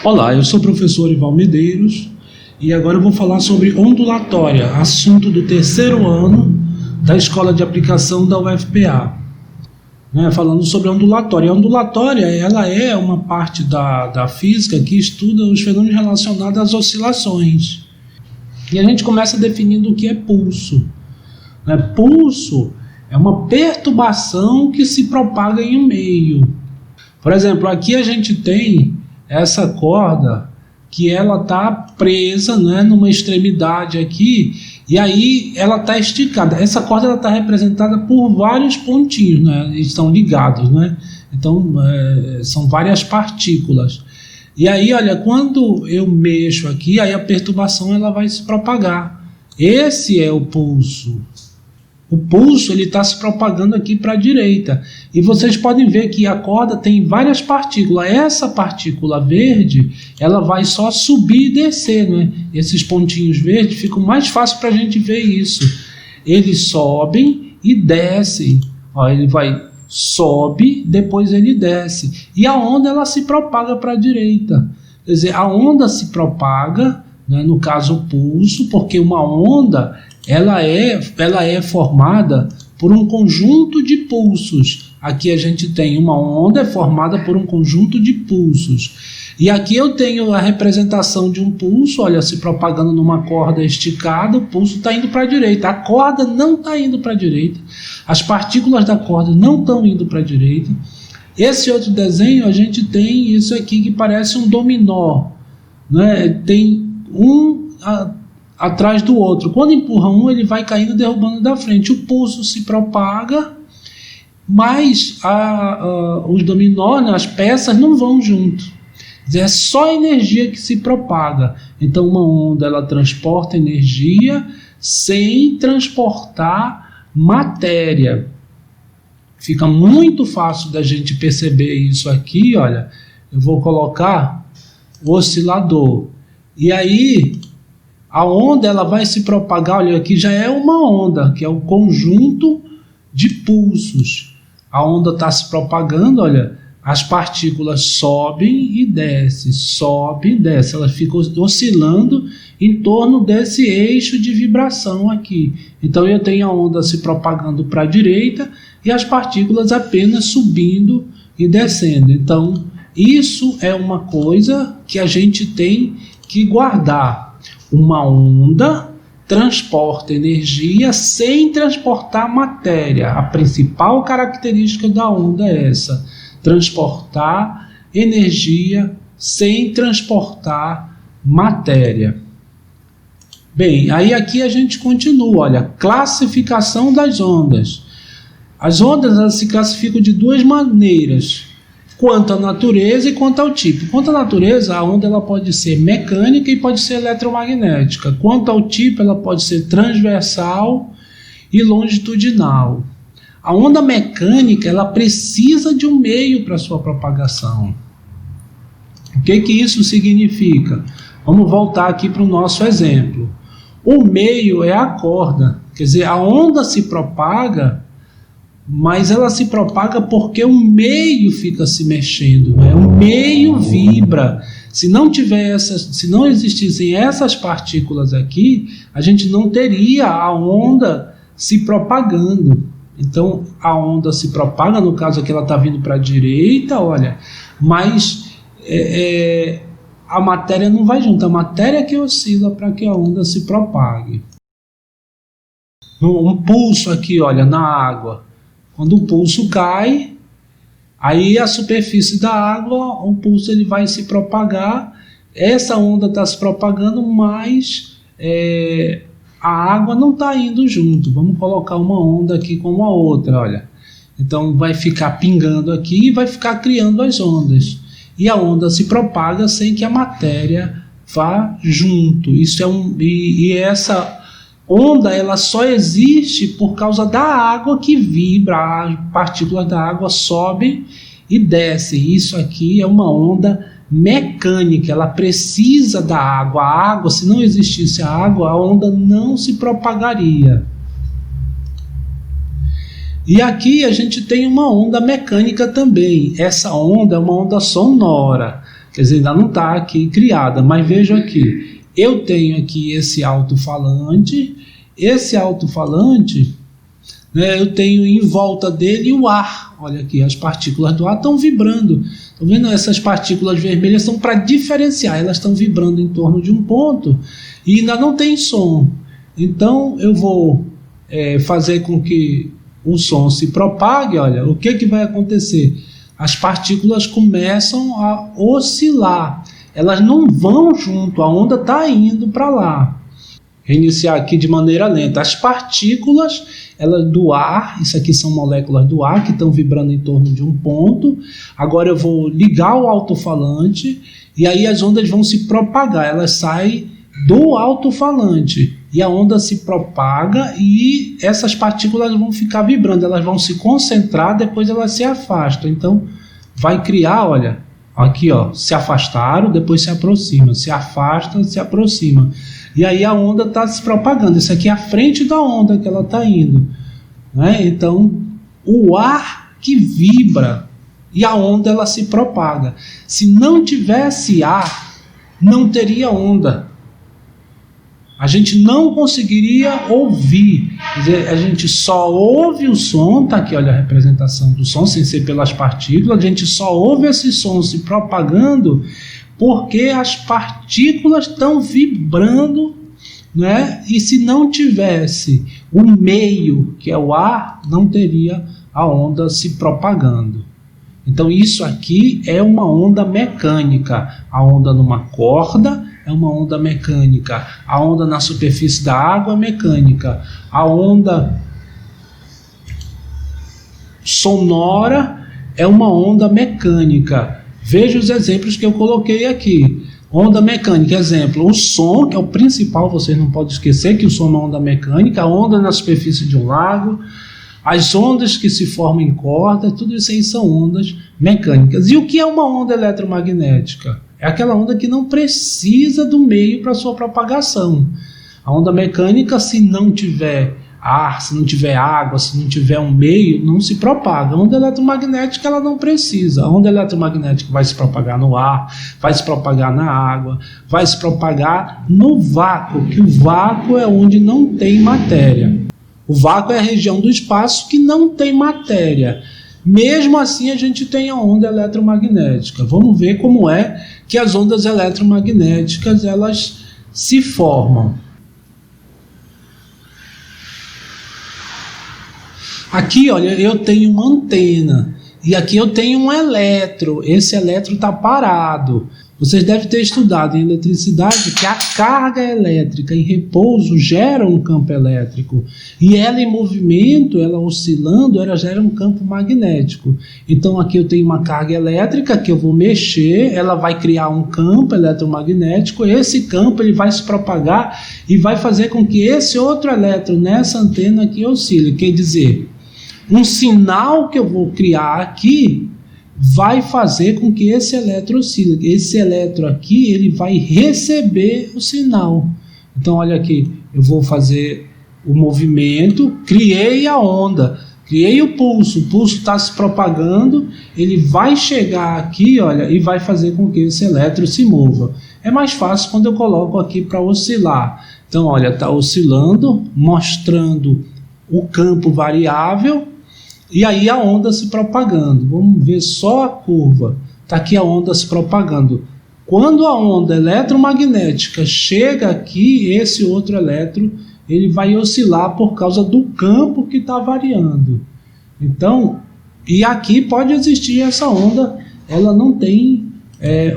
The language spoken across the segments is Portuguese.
Olá, eu sou o professor Ival Medeiros e agora eu vou falar sobre ondulatória, assunto do terceiro ano da Escola de Aplicação da UFPA. Falando sobre a ondulatória. A ondulatória ela é uma parte da física que estuda os fenômenos relacionados às oscilações. E a gente começa definindo o que é pulso. Pulso é uma perturbação que se propaga em um meio. Por exemplo, aqui a gente tem essa corda que ela está presa, numa extremidade aqui, e aí ela está esticada. Essa corda está representada por vários pontinhos, estão ligados, Então são várias partículas. E aí, olha, quando eu mexo aqui, aí a perturbação ela vai se propagar. Esse é o pulso. O pulso ele está se propagando aqui para a direita. E vocês podem ver que a corda tem várias partículas. Essa partícula verde, ela vai só subir e descer, Esses pontinhos verdes ficam mais fácil para a gente ver isso. Eles sobem e descem. Ele sobe, depois ele desce. E a onda ela se propaga para a direita. Quer dizer, a onda se propaga, no caso o pulso, porque uma onda ela é formada por um conjunto de pulsos. Aqui a gente tem uma onda é formada por um conjunto de pulsos. E aqui eu tenho a representação de um pulso, olha, se propagando numa corda esticada, o pulso está indo para a direita. A corda não está indo para a direita. As partículas da corda não estão indo para a direita. Esse outro desenho, a gente tem isso aqui que parece um dominó. Tem um atrás do outro. Quando empurra um, ele vai caindo, derrubando da frente. O pulso se propaga, mas os dominó, as peças não vão junto. É só a energia que se propaga. Então uma onda ela transporta energia sem transportar matéria. Fica muito fácil da gente perceber isso aqui, olha. Eu vou colocar o oscilador. E aí a onda ela vai se propagar, olha, aqui já é uma onda, que é o conjunto de pulsos. A onda está se propagando, olha, as partículas sobem e descem, elas ficam oscilando em torno desse eixo de vibração aqui. Então eu tenho a onda se propagando para a direita e as partículas apenas subindo e descendo. Então isso é uma coisa que a gente tem que guardar. Uma onda transporta energia sem transportar matéria. A principal característica da onda é essa: transportar energia sem transportar matéria. Bem, aí aqui a gente continua, olha, classificação das ondas. As ondas elas se classificam de duas maneiras: quanto à natureza e quanto ao tipo. Quanto à natureza, a onda ela pode ser mecânica e pode ser eletromagnética. Quanto ao tipo, ela pode ser transversal e longitudinal. A onda mecânica ela precisa de um meio para sua propagação. O que isso significa? Vamos voltar aqui para o nosso exemplo. O meio é a corda. Quer dizer, a onda se propaga, mas ela se propaga porque o meio fica se mexendo, o meio vibra. Se não existissem essas partículas aqui, a gente não teria a onda se propagando. Então a onda se propaga, no caso aqui ela está vindo para a direita, olha, mas a matéria não vai junto, a matéria que oscila para que a onda se propague. Um pulso aqui, olha, na água. Quando o pulso cai, aí a superfície da água, o pulso ele vai se propagar, essa onda está se propagando, mas a água não está indo junto. Vamos colocar uma onda aqui com a outra, olha. Então vai ficar pingando aqui e vai ficar criando as ondas. E a onda se propaga sem que a matéria vá junto. Essa onda ela só existe por causa da água que vibra, as partículas da água sobem e descem. Isso aqui é uma onda mecânica, ela precisa da água. A água, se não existisse a água, a onda não se propagaria. E aqui a gente tem uma onda mecânica também. Essa onda é uma onda sonora. quer dizer, ainda não está aqui criada, mas veja aqui, eu tenho aqui esse alto-falante, né, eu tenho em volta dele o ar, olha aqui, as partículas do ar estão vibrando, estão vendo? Essas partículas vermelhas são para diferenciar, elas estão vibrando em torno de um ponto e ainda não tem som, então eu vou fazer com que o som se propague. Olha, o que vai acontecer? As partículas começam a oscilar, elas não vão junto, a onda está indo para lá. Reiniciar aqui de maneira lenta. As partículas do ar, isso aqui são moléculas do ar que estão vibrando em torno de um ponto. Agora eu vou ligar o alto-falante e aí as ondas vão se propagar, elas saem do alto-falante e a onda se propaga e essas partículas vão ficar vibrando, elas vão se concentrar, depois elas se afastam. Então vai criar, olha, aqui ó, se afastaram, depois se aproxima, se afasta, se aproxima. E aí a onda está se propagando. Isso aqui é a frente da onda que ela está indo, né? Então, o ar que vibra e a onda ela se propaga. Se não tivesse ar, não teria onda. A gente não conseguiria ouvir. Quer dizer, a gente só ouve o som, está aqui olha a representação do som, sem ser pelas partículas, a gente só ouve esse som se propagando porque as partículas estão vibrando, né? E se não tivesse o meio, que é o ar, não teria a onda se propagando. Então isso aqui é uma onda mecânica. A onda numa corda é uma onda mecânica. A onda na superfície da água é mecânica. A onda sonora é uma onda mecânica. Veja os exemplos que eu coloquei aqui. Onda mecânica, exemplo, o som, que é o principal, vocês não podem esquecer que o som é uma onda mecânica, a onda na superfície de um lago, as ondas que se formam em corda, tudo isso aí são ondas mecânicas. E o que é uma onda eletromagnética? É aquela onda que não precisa do meio para sua propagação. A onda mecânica, se não tiver ar, se não tiver água, se não tiver um meio, não se propaga. A onda eletromagnética ela não precisa. A onda eletromagnética vai se propagar no ar, vai se propagar na água, vai se propagar no vácuo, que o vácuo é onde não tem matéria. O vácuo é a região do espaço que não tem matéria. Mesmo assim a gente tem a onda eletromagnética. Vamos ver como é que as ondas eletromagnéticas elas se formam. Aqui, olha, eu tenho uma antena e aqui eu tenho um elétron. Esse elétron está parado. Vocês devem ter estudado em eletricidade que a carga elétrica em repouso gera um campo elétrico. E ela em movimento, ela oscilando, ela gera um campo magnético. Então aqui eu tenho uma carga elétrica que eu vou mexer, ela vai criar um campo eletromagnético. Esse campo ele vai se propagar e vai fazer com que esse outro elétron nessa antena aqui oscile. Quer dizer, um sinal que eu vou criar aqui vai fazer com que esse elétron oscile. Esse elétron aqui, ele vai receber o sinal. Então, olha aqui, eu vou fazer o movimento, criei a onda, criei o pulso está se propagando, ele vai chegar aqui, olha, e vai fazer com que esse elétron se mova. É mais fácil quando eu coloco aqui para oscilar. Então, olha, está oscilando, mostrando o campo variável, e aí a onda se propagando. Vamos ver só a curva. Está aqui a onda se propagando. Quando a onda eletromagnética chega aqui, esse outro elétron ele vai oscilar por causa do campo que está variando. Então, e aqui pode existir essa onda, ela não tem,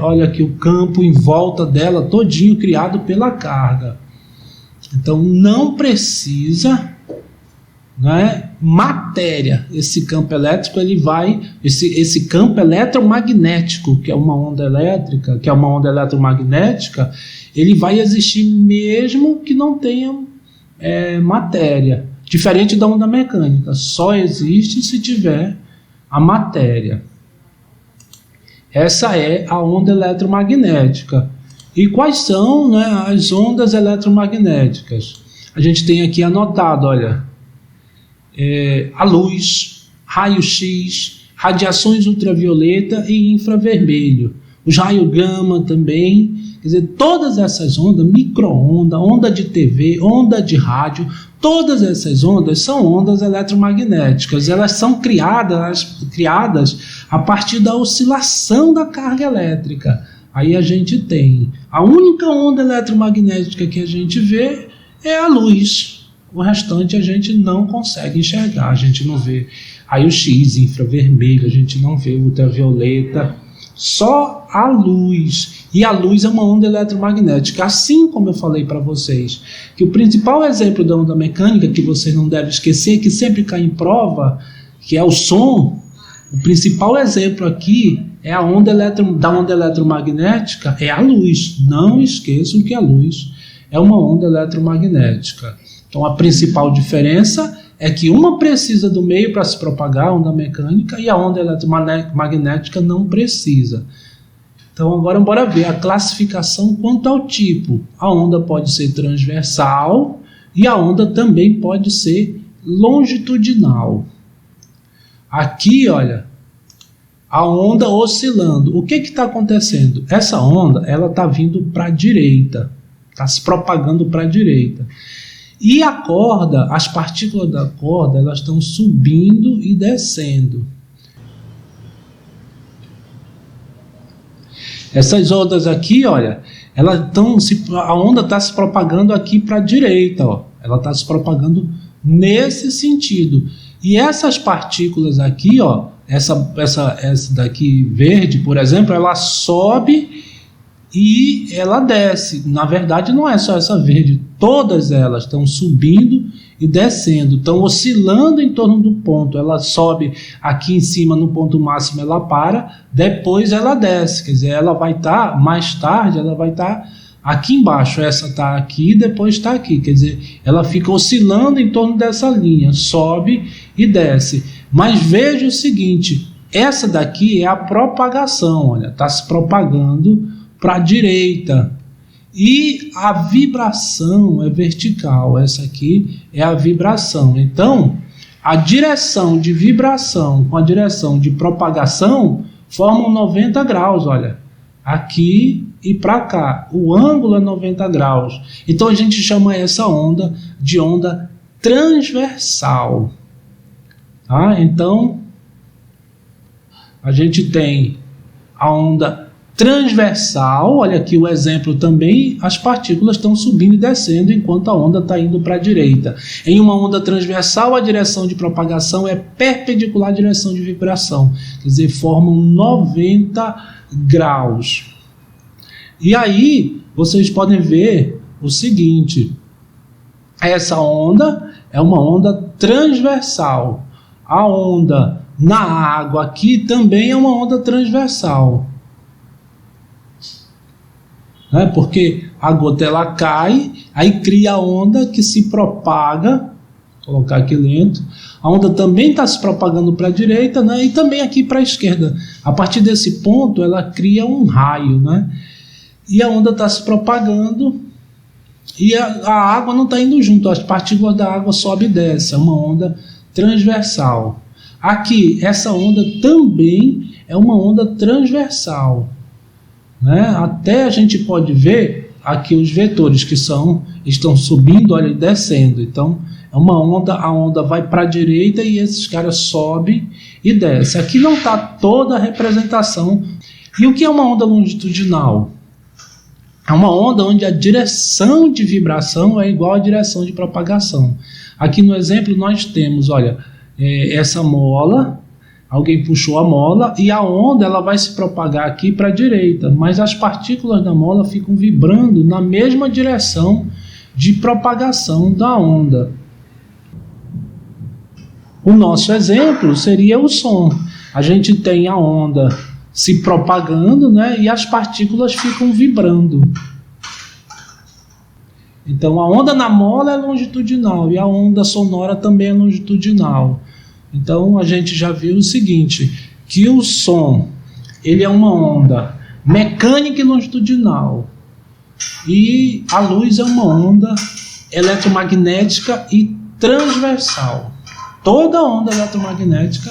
olha aqui o campo em volta dela todinho criado pela carga. Então não precisa, né, matéria. Esse campo elétrico ele vai, esse campo eletromagnético, que é uma onda elétrica, que é uma onda eletromagnética, ele vai existir mesmo que não tenha matéria. Diferente da onda mecânica, só existe se tiver a matéria. Essa é a onda eletromagnética. E quais são, né, as ondas eletromagnéticas? A gente tem aqui anotado, olha, a luz, raio-x, radiações ultravioleta e infravermelho. os raios gama também. Quer dizer, todas essas ondas, micro-onda, onda de TV, onda de rádio, todas essas ondas são ondas eletromagnéticas. Elas são criadas a partir da oscilação da carga elétrica. Aí a gente tem a única onda eletromagnética que a gente vê é a luz. O restante a gente não consegue enxergar, a gente não vê raio-x, infravermelho, a gente não vê ultravioleta, só a luz. E a luz é uma onda eletromagnética, assim como eu falei para vocês, que o principal exemplo da onda mecânica, que vocês não devem esquecer, que sempre cai em prova, que é o som, o principal exemplo aqui é a onda da onda eletromagnética, é a luz. Não esqueçam que a luz é uma onda eletromagnética. Então a principal diferença é que uma precisa do meio para se propagar, a onda mecânica, e a onda eletromagnética não precisa. Então agora bora ver a classificação quanto ao tipo. A onda pode ser transversal e a onda também pode ser longitudinal. Aqui, olha, a onda oscilando. O que está acontecendo? Essa onda ela está vindo para a direita, está se propagando para a direita. E a corda, as partículas da corda, elas estão subindo e descendo. Essas ondas aqui, olha, a onda está se propagando aqui para a direita, ó. Ela está se propagando nesse sentido. E essas partículas aqui, ó, essa daqui verde, por exemplo, ela sobe e ela desce. Na verdade, não é só essa verde, todas elas estão subindo e descendo, estão oscilando em torno do ponto. Ela sobe aqui em cima no ponto máximo, ela para, depois ela desce, quer dizer, ela vai estar, mais tarde, ela vai estar aqui embaixo. Essa está aqui, depois está aqui, quer dizer, ela fica oscilando em torno dessa linha, sobe e desce. Mas veja o seguinte, essa daqui é a propagação, olha, está se propagando para a direita. E a vibração é vertical, essa aqui é a vibração. Então, a direção de vibração com a direção de propagação formam 90 graus, olha, aqui e para cá. O ângulo é 90 graus. Então, a gente chama essa onda de onda transversal. Tá? Então, a gente tem a onda transversal, olha aqui o exemplo também, as partículas estão subindo e descendo enquanto a onda está indo para a direita. Em uma onda transversal, a direção de propagação é perpendicular à direção de vibração, quer dizer, formam 90 graus. E aí, vocês podem ver o seguinte, essa onda é uma onda transversal. A onda na água aqui também é uma onda transversal. Porque a gota ela cai, aí cria a onda que se propaga, vou colocar aqui lento, a onda também está se propagando para a direita, né? E também aqui para a esquerda. A partir desse ponto ela cria um raio, né? E a onda está se propagando e a água não está indo junto, as partículas da água sobem e descem, é uma onda transversal. Aqui, essa onda também é uma onda transversal. Né? Até a gente pode ver aqui os vetores que estão subindo, olha, e descendo. Então é uma onda, a onda vai para a direita e esses caras sobem e descem. Aqui não está toda a representação. E o que é uma onda longitudinal? É uma onda onde a direção de vibração é igual à direção de propagação. Aqui no exemplo nós temos, olha, essa mola. Alguém puxou a mola e a onda ela vai se propagar aqui para a direita, mas as partículas da mola ficam vibrando na mesma direção de propagação da onda. O nosso exemplo seria o som. A gente tem a onda se propagando, né, e as partículas ficam vibrando. Então a onda na mola é longitudinal e a onda sonora também é longitudinal. Então a gente já viu o seguinte, que o som ele é uma onda mecânica e longitudinal e a luz é uma onda eletromagnética e transversal. Toda onda eletromagnética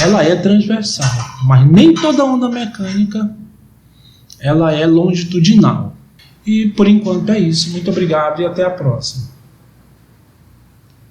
ela é transversal, mas nem toda onda mecânica ela é longitudinal. E por enquanto é isso. Muito obrigado e até a próxima.